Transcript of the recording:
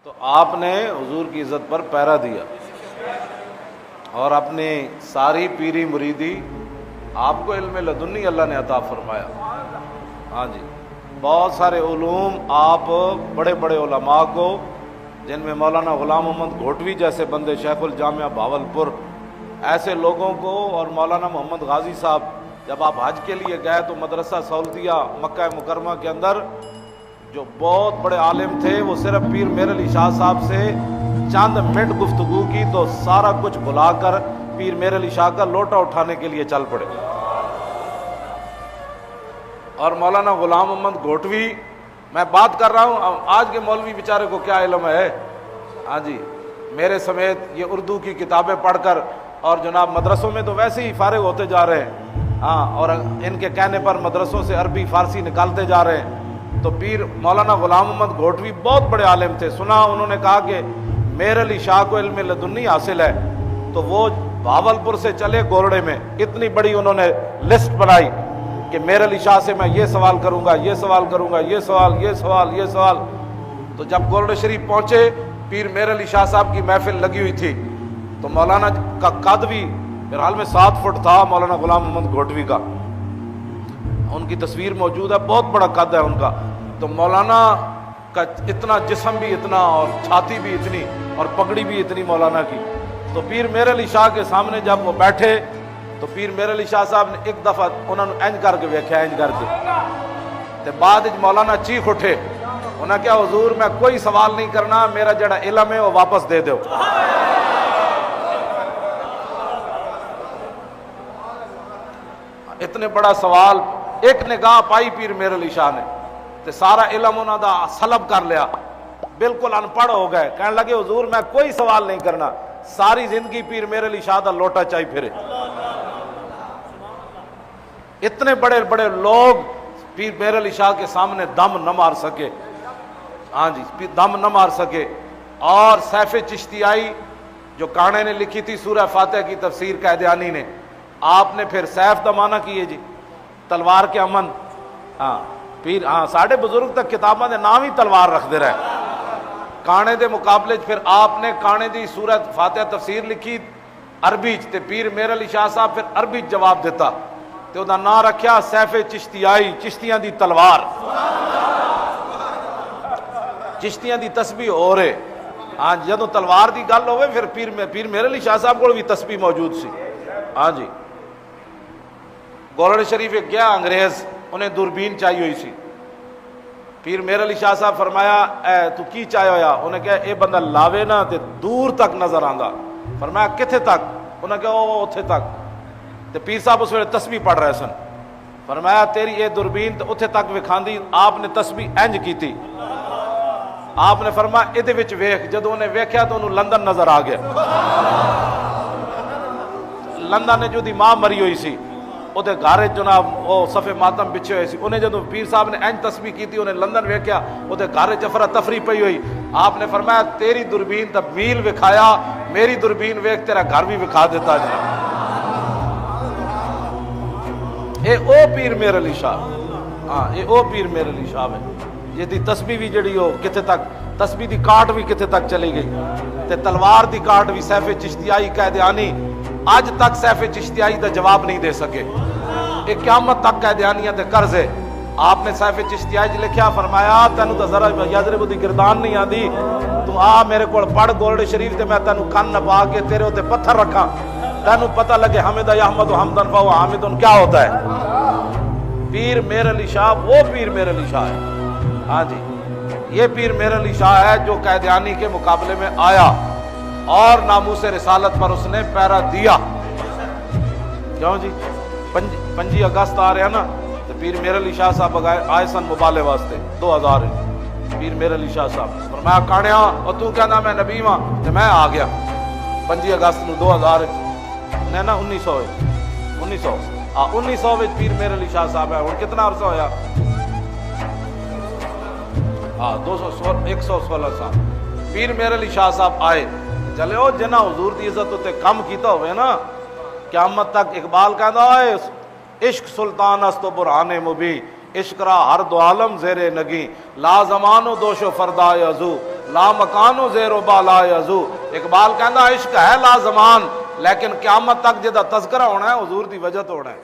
تو آپ نے حضور کی عزت پر پہرا دیا اور اپنی ساری پیری مریدی آپ کو علم لدنی اللہ نے عطا فرمایا. ہاں جی، بہت سارے علوم آپ بڑے بڑے علماء کو، جن میں مولانا غلام محمد گھوٹوی جیسے بندے، شیخ الجامعہ بھاولپور، ایسے لوگوں کو، اور مولانا محمد غازی صاحب، جب آپ حج کے لیے گئے تو مدرسہ سہولتیہ مکہ مکرمہ کے اندر جو بہت بڑے عالم تھے، وہ صرف پیر میر علی شاہ صاحب سے چند منٹ گفتگو کی تو سارا کچھ بھلا کر پیر میر علی شاہ کا لوٹا اٹھانے کے لیے چل پڑے. اور مولانا غلام محمد گھوٹوی، میں بات کر رہا ہوں آج کے مولوی بیچارے کو کیا علم ہے. ہاں جی، میرے سمیت یہ اردو کی کتابیں پڑھ کر، اور جناب مدرسوں میں تو ویسے ہی فارغ ہوتے جا رہے ہیں. ہاں، اور ان کے کہنے پر مدرسوں سے عربی فارسی نکالتے جا رہے ہیں. تو پیر مولانا غلام محمد گھوٹوی بہت بڑے عالم تھے. سنا انہوں نے کہا کہ میر علی شاہ کو علم لدنی حاصل ہے، تو وہ بھاولپور سے چلے گورڑے میں، اتنی بڑی انہوں نے لسٹ بنائی کہ میر علی شاہ سے میں یہ سوال کروں گا، یہ سوال کروں گا، یہ سوال، یہ سوال، یہ سوال. تو جب گورڑے شریف پہنچے، پیر میر علی شاہ صاحب کی محفل لگی ہوئی تھی. تو مولانا کا قد بھی میرے حال میں 7 فٹ تھا، مولانا غلام محمد گھوٹوی کا. ان کی تصویر موجود ہے، بہت بڑا قد ہے ان کا. تو مولانا کا اتنا جسم بھی اتنا، اور چھاتی بھی اتنی، اور پگڑی بھی اتنی مولانا کی. تو پیر میر علی شاہ کے سامنے جب وہ بیٹھے تو پیر میر علی شاہ صاحب نے ایک دفعہ انہوں نے اینج کر کے ویکھیا، اینج کر کے. تے بعد مولانا چیخ اٹھے، انہوں نے کہا حضور میں کوئی سوال نہیں کرنا، میرا جڑا علم ہے وہ واپس دے دو. اتنے بڑا سوال، ایک نگاہ پائی پیر میر علی شاہ نے تے سارا علم انہوں دا سلب کر لیا، بالکل ان پڑھ ہو گئے. کہنے لگے حضور میں کوئی سوال نہیں کرنا، ساری زندگی پیر میر علی شاہ دا لوٹا چاہی پھرے. اتنے بڑے بڑے لوگ پیر میر علی شاہ کے سامنے دم نہ مار سکے. ہاں جی، دم نہ مار سکے. اور سیف چشتیائی جو کانے نے لکھی تھی سورہ فاتحہ کی تفسیر قائدیانی نے، آپ نے پھر سیف دا معنی کیے جی، تلوار کے امن. ہاں پیر، ہاں ساڑھے بزرگ تک کتاباں دے نام ہی تلوار رکھ دے رہے. کانے دے مقابلے پھر آپ نے کانے دی سورۃ فاتحہ تفسیر لکھی عربی تے پیر میر علی شاہ صاحب پھر عربی جواب دیتا تے انہاں نام رکھیا سیف چشتیائی، چشتیاں دی تلوار. چشتیاں دی تسبیح ہو رہے. ہاں جدوں تلوار دی گل ہوئے پھر پیر میر علی شاہ صاحب کو بھی تسبیح موجود سی. ہاں جی، گورڑ شریف ایک گیا انگریز، انہیں دوربین چاہیے ہوئی سی. پیر میر علی شاہ صاحب فرمایا اے تو کی چاہے ہویا؟ انہیں کہا اے بندہ لاوے نا تے دور تک نظر آندا. فرمایا کتھے تک؟ انہیں کہا او اتھے تک. تے پیر صاحب اس ویلے تسبیح پڑھ رہے سن. فرمایا تیری اے دوربین تے اتھے تک وکھاندی. آپ نے تسبیح انج کیتی. آپ نے فرمایا ادھے وچ ویکھ. جدوں انہیں ویکھیا تو انہوں لندن نظر آ گیا. لندن نے جو دی ماں مری ہوئی سی، وہ گھر جناب وہ صفے ماتم بچھے ہوئے سی. انہیں جدوں پیر صاحب نے اینج تسبیح کی تھی، انہیں لندن ویکھیا، وہ گھر افرا تفری پئی ہوئی. آپ نے فرمایا تیری دوربین تا میل وکھایا، میری دوربین ویکھ تیرا گھر بھی وکھا دیتا. جناب اے او پیر میر علی شاہ. ہاں اے او پیر میر علی شاہ ہے. یہ دی تسبیح بھی جڑی ہو کتنے تک، تسبیح دی کاٹ بھی کتنے تک چلی گئی، تے تلوار دی کاٹ بھی سیف چشتیائی قائدیانی آج تک سیف چشتیائی دا جواب نہیں دے سکے. ایک قیامت تک قائدیانیاں تے قرض ہے. آپ نے سیف چشتیائی لکھیا، فرمایا تینوں تو ذرا یضرب دی گردان نہیں آندی، تو آ میرے کو پڑھ گولڈ شریف تے میں تینوں کن نپا کے تیرے ہوتے پتھر رکھاں، تینوں پتہ لگے حمد یحمد حمدن فہو حامدن کیا ہوتا ہے. پیر میر علی شاہ وہ پیر میر علی شاہ ہے. ہاں جی، یہ پیر میر علی شاہ ہے جو قائدیانی کے مقابلے میں آیا اور ناموس رسالت پر اس نے پہرا دیا. کیوں جی 5 اگست آ رہے ہیں نا، تو پیر میر علی شاہ صاحب آئے سن مبالے واسطے 2000. پیر میر علی شاہ صاحب فرمایا کانیا اور تو کہنا میں نبی ہاں، تو میں آ گیا 5 اگست نو 2000 نے نا 1900 پیر میر علی شاہ صاحب ہے. ہوں کتنا عرصہ ہویا؟ 116 سال. پیر میر علی شاہ صاحب آئے. چلے او جنہ حضور دی عزت تے کم کیتا ہوئے نا، قیامت تک اقبال کہندا ہے عشق سلطان است و برہان مبی، عشق را ہر دو عالم زیر نگی، لا زمان و دوش و فردائے ازو، لا مکان و زیر و بالا یزو. اقبال کہندا عشق ہے لا زمان لیکن قیامت تک جدا تذکرہ ہونا ہے حضور دی وجہ تو ہونا ہے.